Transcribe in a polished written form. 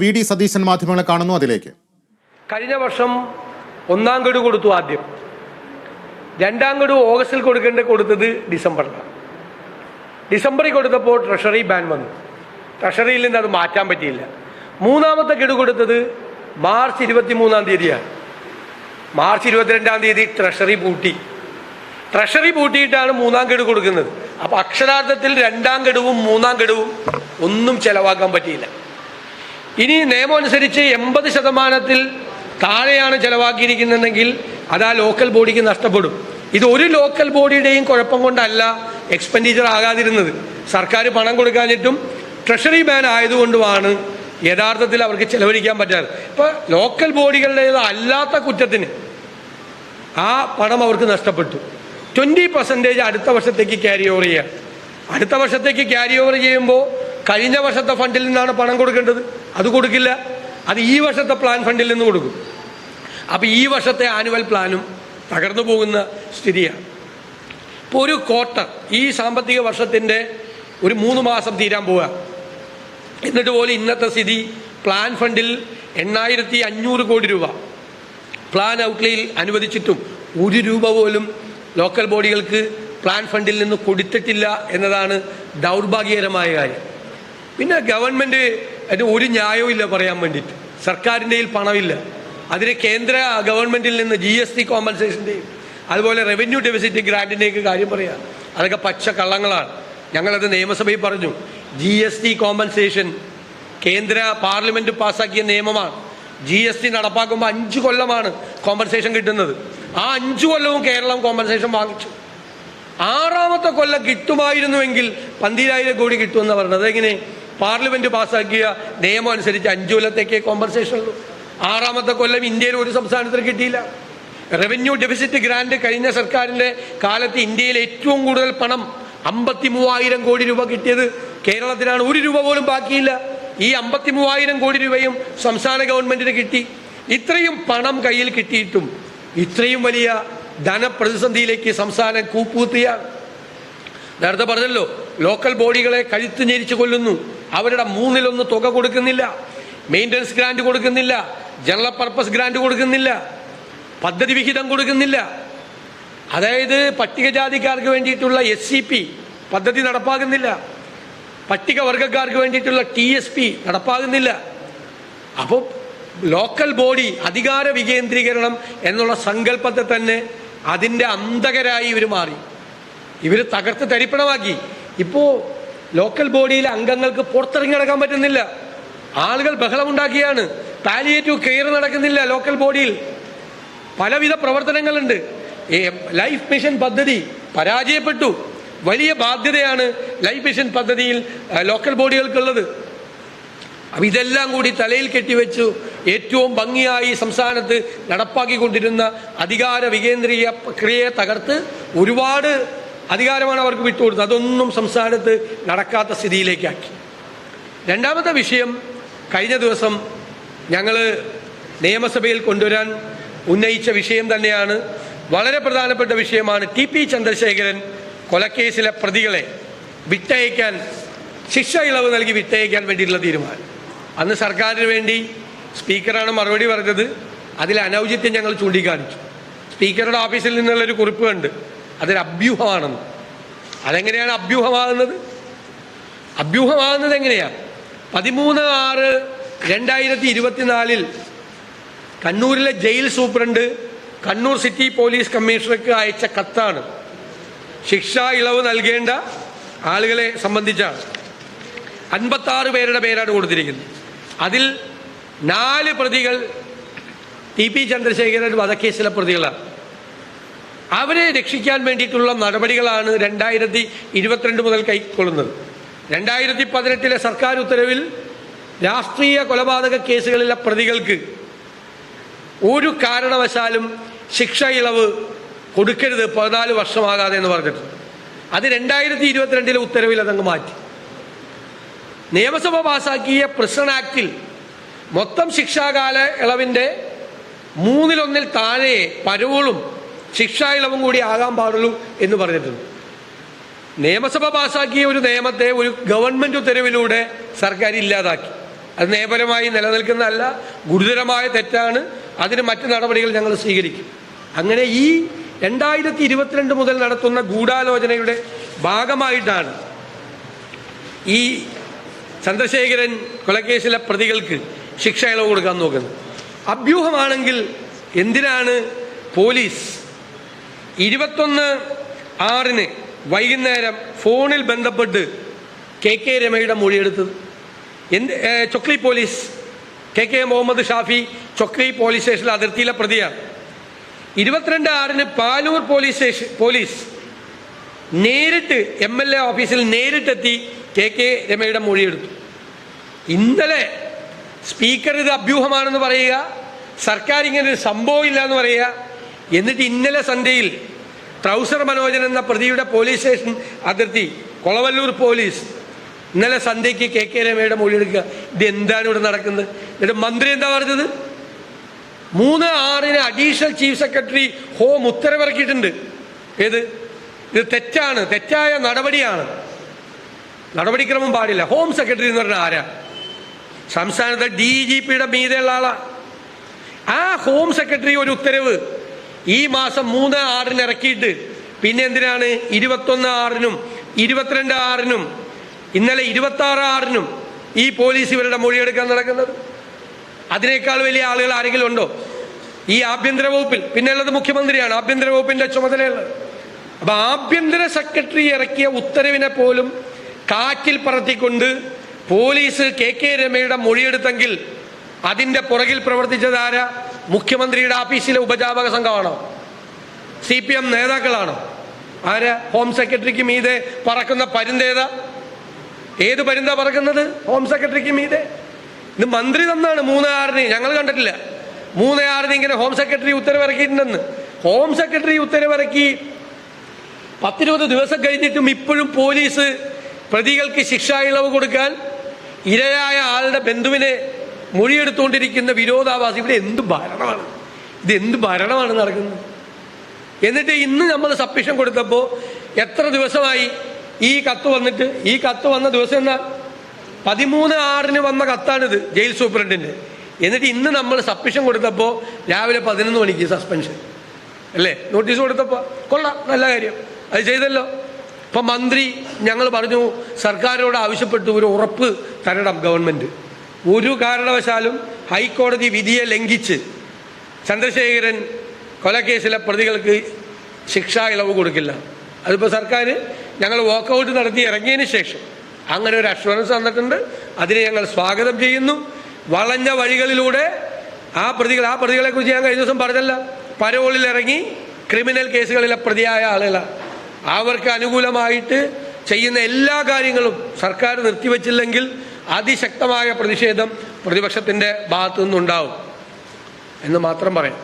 V D Satheesan മാധ്യമങ്ങളെ കാണുന്നു. അതിലേക്ക് കഴിഞ്ഞ വർഷം ഒന്നാം ഗഡു കൊടുത്തു. ആദ്യം രണ്ടാം ഗഡു ഓഗസ്റ്റിൽ കൊടുത്തത് ഡിസംബറിലാണ്. ഡിസംബറിൽ കൊടുത്തപ്പോൾ ട്രഷറി ബാൻ വന്നു. ട്രഷറിയിൽ നിന്ന് അത് മാറ്റാൻ പറ്റിയില്ല. മൂന്നാമത്തെ ഗഡു കൊടുത്തത് മാർച്ച് 23-ാം തീയതിയാണ്. മാർച്ച് 22-ാം തീയതി ട്രഷറി പൂട്ടിയിട്ടാണ് മൂന്നാം ഗഡു കൊടുക്കുന്നത്. അപ്പം അക്ഷരാർത്ഥത്തിൽ രണ്ടാം ഗഡുവും മൂന്നാം ഗഡുവും ഒന്നും ചെലവാക്കാൻ പറ്റിയില്ല. ഇനി നിയമം അനുസരിച്ച് 80% താഴെയാണ് ചെലവാക്കിയിരിക്കുന്നതെങ്കിൽ അത് ആ ലോക്കൽ ബോഡിക്ക് നഷ്ടപ്പെടും. ഇത് ഒരു ലോക്കൽ ബോഡിയുടെയും കുഴപ്പം കൊണ്ടല്ല എക്സ്പെൻഡിച്ചർ ആകാതിരുന്നത്. സർക്കാർ പണം കൊടുക്കാഞ്ഞിട്ടും ട്രഷറി ബാൻ ആയതുകൊണ്ടുമാണ് യഥാർത്ഥത്തിൽ അവർക്ക് ചെലവഴിക്കാൻ പറ്റാറ്. ഇപ്പോൾ ലോക്കൽ ബോഡികളുടേത് അല്ലാത്ത കുറ്റത്തിന് ആ പണം അവർക്ക് നഷ്ടപ്പെട്ടു. 20% അടുത്ത വർഷത്തേക്ക് ക്യാരി ഓവർ ചെയ്യുക. അടുത്ത വർഷത്തേക്ക് ക്യാരി ഓവർ ചെയ്യുമ്പോൾ കഴിഞ്ഞ വർഷത്തെ ഫണ്ടിൽ നിന്നാണ് പണം കൊടുക്കേണ്ടത്. അത് കൊടുക്കില്ല. അത് ഈ വർഷത്തെ പ്ലാൻ ഫണ്ടിൽ നിന്ന് കൊടുക്കും. അപ്പോൾ ഈ വർഷത്തെ ആനുവൽ പ്ലാനും തകർന്നു പോകുന്ന സ്ഥിതിയാണ്. ഇപ്പോൾ ഒരു ക്വാർട്ടർ, ഈ സാമ്പത്തിക വർഷത്തിൻ്റെ ഒരു 3 മാസം തീരാൻ പോവുക. എന്നിട്ട് പോലും ഇന്നത്തെ സ്ഥിതി പ്ലാൻ ഫണ്ടിൽ 8500 കോടി രൂപ പ്ലാൻ ഔട്ട്ലേയിൽ അനുവദിച്ചിട്ടും 1 രൂപ പോലും ലോക്കൽ ബോഡികൾക്ക് പ്ലാൻ ഫണ്ടിൽ നിന്ന് കൊടുത്തിട്ടില്ല എന്നതാണ് ദൗർഭാഗ്യകരമായ കാര്യം. പിന്നെ ഗവൺമെൻറ് അതിന് ഒരു ന്യായവും ഇല്ല പറയാൻ വേണ്ടിയിട്ട്. സർക്കാരിൻ്റെ കയ്യിൽ പണമില്ല. അതിന് കേന്ദ്ര ഗവൺമെൻറ്റിൽ നിന്ന് GST കോമ്പൻസേഷൻ്റെയും അതുപോലെ റവന്യൂ ഡെഫിസിറ്റ് ഗ്രാൻറ്റിൻ്റെയൊക്കെ കാര്യം പറയാം. അതൊക്കെ പച്ച കള്ളങ്ങളാണ്. ഞങ്ങളത് നിയമസഭയിൽ പറഞ്ഞു. GST കോമ്പൻസേഷൻ കേന്ദ്ര പാർലമെൻറ്റ് പാസ്സാക്കിയ നിയമമാണ്. GST നടപ്പാക്കുമ്പോൾ 5 കൊല്ലമാണ് കോമ്പൻസേഷൻ കിട്ടുന്നത്. ആ 5 കൊല്ലവും കേരളം കോമ്പൻസേഷൻ വാങ്ങിച്ചു. 6ാമത്തെ കൊല്ലം കിട്ടുമായിരുന്നുവെങ്കിൽ 12,000 കോടി കിട്ടുമെന്ന് പറഞ്ഞത്. അതെങ്ങനെ? പാർലമെൻറ്റ് പാസ്സാക്കിയ നിയമം അനുസരിച്ച് 5 കൊല്ലത്തേക്കേ കോമ്പൻസേഷൻ ഉള്ളൂ. 6ാമത്തെ കൊല്ലം ഇന്ത്യയിൽ ഒരു സംസ്ഥാനത്തിന് കിട്ടിയില്ല. റവന്യൂ ഡെഫിസിറ്റ് ഗ്രാൻറ്റ് കഴിഞ്ഞ സർക്കാരിൻ്റെ കാലത്ത് ഇന്ത്യയിൽ ഏറ്റവും കൂടുതൽ പണം 53,000 കോടി രൂപ കിട്ടിയത് കേരളത്തിനാണ്. 1 രൂപ പോലും ബാക്കിയില്ല. ഈ 53,000 കോടി രൂപയും സംസ്ഥാന ഗവൺമെൻറ്റിന് കിട്ടി. ഇത്രയും പണം കയ്യിൽ കിട്ടിയിട്ടും ഇത്രയും വലിയ ധനപ്രതിസന്ധിയിലേക്ക് സംസ്ഥാനം കൂപ്പുകുത്തുകയാണ്. നേരത്തെ പറഞ്ഞല്ലോ, ലോക്കൽ ബോഡികളെ കഴുത്ത് ഞെരിച്ച് കൊല്ലുന്നു. അവരുടെ 1/3 തുക കൊടുക്കുന്നില്ല. മെയിൻ്റനൻസ് ഗ്രാൻറ്റ് കൊടുക്കുന്നില്ല. ജനറൽ പർപ്പസ് ഗ്രാൻറ്റ് കൊടുക്കുന്നില്ല. പദ്ധതി വിഹിതം കൊടുക്കുന്നില്ല. അതായത് പട്ടികജാതിക്കാർക്ക് വേണ്ടിയിട്ടുള്ള SCP പദ്ധതി നടപ്പാകുന്നില്ല. പട്ടികവർഗക്കാർക്ക് വേണ്ടിയിട്ടുള്ള TSP നടപ്പാകുന്നില്ല. അപ്പോൾ ലോക്കൽ ബോഡി അധികാര വികേന്ദ്രീകരണം എന്നുള്ള സങ്കല്പത്തെ തന്നെ അതിൻ്റെ അന്തകരായി ഇവർ മാറി. ഇവർ തകർത്ത് തരിപ്പണമാക്കി. ഇപ്പോൾ ലോക്കൽ ബോഡിയിലെ അംഗങ്ങൾക്ക് പുറത്തിറങ്ങി നടക്കാൻ പറ്റുന്നില്ല. ആളുകൾ ബഹളമുണ്ടാക്കിയാണ്. പാലിയേറ്റീവ് കെയർ നടക്കുന്നില്ല ലോക്കൽ ബോഡിയിൽ. പലവിധ പ്രവർത്തനങ്ങളുണ്ട്. ലൈഫ് മിഷൻ പദ്ധതി പരാജയപ്പെട്ടു. വലിയ ബാധ്യതയാണ് ലൈഫ് മിഷൻ പദ്ധതിയിൽ ലോക്കൽ ബോഡികൾക്കുള്ളത്. അപ്പം ഇതെല്ലാം കൂടി തലയിൽ കെട്ടിവെച്ചു ഏറ്റവും ഭംഗിയായി സംസ്ഥാനത്ത് നടപ്പാക്കിക്കൊണ്ടിരുന്ന അധികാര വികേന്ദ്രീയ പ്രക്രിയയെ തകർത്ത് ഒരുപാട് അധികാരമാണ് അവർക്ക് വിട്ടുകൊടുത്തത്. അതൊന്നും സംസ്ഥാനത്ത് നടക്കാത്ത സ്ഥിതിയിലേക്കാക്കി. രണ്ടാമത്തെ വിഷയം, കഴിഞ്ഞ ദിവസം ഞങ്ങൾ നിയമസഭയിൽ കൊണ്ടുവരാൻ ഉന്നയിച്ച വിഷയം തന്നെയാണ്. വളരെ പ്രധാനപ്പെട്ട വിഷയമാണ്. TP ചന്ദ്രശേഖരൻ കൊലക്കേസിലെ പ്രതികളെ വിട്ടയക്കാൻ, ശിക്ഷ ഇളവ് നൽകി വിട്ടയക്കാൻ വേണ്ടിയിട്ടുള്ള തീരുമാനം. അന്ന് സർക്കാരിന് വേണ്ടി സ്പീക്കറാണ് മറുപടി പറഞ്ഞത്. അതിൽ അനൗചിത്യം ഞങ്ങൾ ചൂണ്ടിക്കാണിച്ചു. സ്പീക്കറുടെ ഓഫീസിൽ നിന്നുള്ളൊരു കുറിപ്പ് കണ്ട് അതൊരു അഭ്യൂഹമാണെന്ന്. അതെങ്ങനെയാണ് അഭ്യൂഹമാകുന്നത്? അഭ്യൂഹമാകുന്നത് എങ്ങനെയാണ്? 13/6/2024 കണ്ണൂരിലെ jail superintendent Kannur city police കമ്മീഷണർക്ക് അയച്ച കത്താണ്. ശിക്ഷാ ഇളവ് നൽകേണ്ട ആളുകളെ സംബന്ധിച്ചാണ്. 56 പേരുടെ പേരാണ് കൊടുത്തിരിക്കുന്നത്. അതിൽ 4 പ്രതികൾ TP ചന്ദ്രശേഖരൻ വധക്കേസിലെ പ്രതികളാണ്. അവരെ രക്ഷിക്കാൻ വേണ്ടിയിട്ടുള്ള നടപടികളാണ് 2022 മുതൽ കൈക്കൊള്ളുന്നത്. 2018 സർക്കാർ ഉത്തരവിൽ രാഷ്ട്രീയ കൊലപാതക കേസുകളിലെ പ്രതികൾക്ക് ഒരു കാരണവശാലും ശിക്ഷ ഇളവ് കൊടുക്കരുത് 14 വർഷമാകാതെ എന്ന് പറഞ്ഞിട്ടുണ്ട്. അത് 2022 ഉത്തരവിൽ അതങ്ങ് മാറ്റി. നിയമസഭ പാസാക്കിയ പ്രിസൺ ആക്റ്റിൽ മൊത്തം ശിക്ഷാകാല ഇളവിൻ്റെ 1/3 താഴെ പരോളും ശിക്ഷാ ഇളവും കൂടി ആകാൻ പാടുള്ളൂ എന്ന് പറഞ്ഞിട്ടുണ്ട്. നിയമസഭ പാസാക്കിയ ഒരു നിയമത്തെ ഒരു ഗവൺമെൻറ് ഉത്തരവിലൂടെ സർക്കാർ ഇല്ലാതാക്കി. അത് നിയമപരമായി നിലനിൽക്കുന്നതല്ല, ഗുരുതരമായ തെറ്റാണ്. അതിന് മറ്റ് നടപടികൾ ഞങ്ങൾ സ്വീകരിക്കും. അങ്ങനെ ഈ 2022 മുതൽ നടത്തുന്ന ഗൂഢാലോചനയുടെ ഭാഗമായിട്ടാണ് ഈ ചന്ദ്രശേഖരൻ കൊലക്കേസിലെ പ്രതികൾക്ക് ശിക്ഷ ഇളവ് കൊടുക്കാൻ നോക്കുന്നത്. അഭ്യൂഹമാണെങ്കിൽ എന്തിനാണ് പോലീസ് 21/6 വൈകുന്നേരം ഫോണിൽ ബന്ധപ്പെട്ട് KK രമയുടെ മൊഴിയെടുത്തത്? Chokli police, KK Muhammad Shafi Chokli police സ്റ്റേഷനിലെ അതിർത്തിയിലെ പ്രതിയാണ്. 22/6 പാലൂർ പോലീസ് നേരിട്ട് MLA ഓഫീസിൽ നേരിട്ടെത്തി KK രമയുടെ മൊഴിയെടുത്തു. ഇന്നലെ സ്പീക്കർ ഇത് അഭ്യൂഹമാണെന്ന് പറയുക, സർക്കാർ ഇങ്ങനെ ഒരു സംഭവം ഇല്ല എന്ന് പറയുക. എന്നിട്ട് ഇന്നലെ സന്ധ്യയിൽ ട്രൗസർ മനോജൻ എന്ന പ്രതിയുടെ പോലീസ് സ്റ്റേഷൻ അതിർത്തി കൊളവല്ലൂർ പോലീസ് ഇന്നലെ സന്ധ്യയ്ക്ക് KK രമയുടെ മൊഴിയെടുക്കുക. ഇത് എന്താണ് ഇവിടെ നടക്കുന്നത്? എന്നിട്ട് മന്ത്രി എന്താ പറഞ്ഞത്? 3/6 അഡീഷണൽ ചീഫ് സെക്രട്ടറി ഹോം ഉത്തരവിറക്കിയിട്ടുണ്ട്. ഇത് തെറ്റാണ്, തെറ്റായ നടപടിയാണ്, നടപടിക്രമം പാടില്ല. ഹോം സെക്രട്ടറി എന്ന് പറഞ്ഞാൽ ആരാ? സംസ്ഥാനത്തെ DGPയുടെ മീതെയുള്ള ആളാ. ആ ഹോം സെക്രട്ടറി ഒരു ഉത്തരവ് ഈ മാസം 3/6 ഇറക്കിയിട്ട് പിന്നെ എന്തിനാണ് 21/6 22/6 ഇന്നലെ 26/6 ഈ പോലീസ് ഇവരുടെ മൊഴിയെടുക്കാൻ നടക്കുന്നത്? അതിനേക്കാൾ വലിയ ആളുകൾ ആരെങ്കിലും ഉണ്ടോ ഈ ആഭ്യന്തര വകുപ്പിൽ? പിന്നെ ഉള്ളത് മുഖ്യമന്ത്രിയാണ്, ആഭ്യന്തര വകുപ്പിന്റെ ചുമതലയുള്ളത്. അപ്പൊ ആഭ്യന്തര സെക്രട്ടറി ഇറക്കിയ ഉത്തരവിനെ പോലും കാറ്റിൽ പറത്തിക്കൊണ്ട് പോലീസ് KK രമയുടെ മൊഴിയെടുത്തെങ്കിൽ അതിന്റെ പുറകിൽ പ്രവർത്തിച്ചത് ആരാ? മുഖ്യമന്ത്രിയുടെ ഓഫീസിലെ ഉപജാപക സംഘമാണോ? CPM നേതാക്കളാണോ? ആരാ? ഹോം സെക്രട്ടറിക്ക് മീതെ പറക്കുന്ന പരുന്തേതാ? ഏത് പരുന്താ പറക്കുന്നത് ഹോം സെക്രട്ടറിക്ക് മീതെ? ഇത് മന്ത്രി തന്നാണ് 3/6. ഞങ്ങൾ കണ്ടിട്ടില്ല 3/6 ഇങ്ങനെ ഹോം സെക്രട്ടറി ഉത്തരവിറക്കിയിട്ടുണ്ടെന്ന്. ഹോം സെക്രട്ടറി ഉത്തരവിറക്കി 10-20 ദിവസം കഴിഞ്ഞിട്ടും ഇപ്പോഴും പോലീസ് പ്രതികൾക്ക് ശിക്ഷാ ഇളവ് കൊടുക്കാൻ ഇരയായ ആളുടെ ബന്ധുവിനെ മൊഴിയെടുത്തുകൊണ്ടിരിക്കുന്ന വിരോധാഭാസം. ഇവിടെ എന്ത് ഭരണമാണ്? ഇത് എന്ത് ഭരണമാണ് നടക്കുന്നത്? എന്നിട്ട് ഇന്ന് നമ്മൾ സബ്മിഷൻ കൊടുത്തപ്പോൾ എത്ര ദിവസമായി ഈ കത്ത് വന്നിട്ട്? ഈ കത്ത് വന്ന ദിവസം എന്നാ 13/6 വന്ന കത്താണിത്, ജയിൽ സൂപ്രണ്ടിൻ്റെ. എന്നിട്ട് ഇന്ന് നമ്മൾ സബ്മിഷൻ കൊടുത്തപ്പോൾ രാവിലെ 11 മണിക്ക് സസ്പെൻഷൻ അല്ലേ? നോട്ടീസ് കൊടുത്തപ്പോൾ കൊള്ളാം, നല്ല കാര്യം, അത് ചെയ്തല്ലോ. ഇപ്പം മന്ത്രി ഞങ്ങൾ പറഞ്ഞു, സർക്കാരിനോട് ആവശ്യപ്പെട്ടു ഒരു ഉറപ്പ് തരണം ഗവൺമെൻറ്. ഒരു കാരണവശാലും ഹൈക്കോടതി വിധിയെ ലംഘിച്ച് ചന്ദ്രശേഖരൻ കൊലക്കേസിലെ പ്രതികൾക്ക് ശിക്ഷാ ഇളവ് കൊടുക്കില്ല. അതിപ്പോൾ സർക്കാർ ഞങ്ങൾ വാക്കൗട്ട് നടത്തി ഇറങ്ങിയതിന് ശേഷം അങ്ങനെ ഒരു അഷ്വറൻസ് തന്നിട്ടുണ്ട്. അതിനെ ഞങ്ങൾ സ്വാഗതം ചെയ്യുന്നു. വളഞ്ഞ വഴികളിലൂടെ ആ പ്രതികളെ കുറിച്ച് ഞാൻ കഴിഞ്ഞ ദിവസം പറഞ്ഞല്ല, പരോളിൽ ഇറങ്ങി ക്രിമിനൽ കേസുകളിലെ പ്രതിയായ ആളുകളാണ്. അവർക്ക് അനുകൂലമായിട്ട് ചെയ്യുന്ന എല്ലാ കാര്യങ്ങളും സർക്കാർ നിർത്തിവെച്ചില്ലെങ്കിൽ അതിശക്തമായ പ്രതിഷേധം പ്രതിപക്ഷത്തിൻ്റെ ഭാഗത്തു നിന്നുണ്ടാവും എന്ന് മാത്രം പറയാം.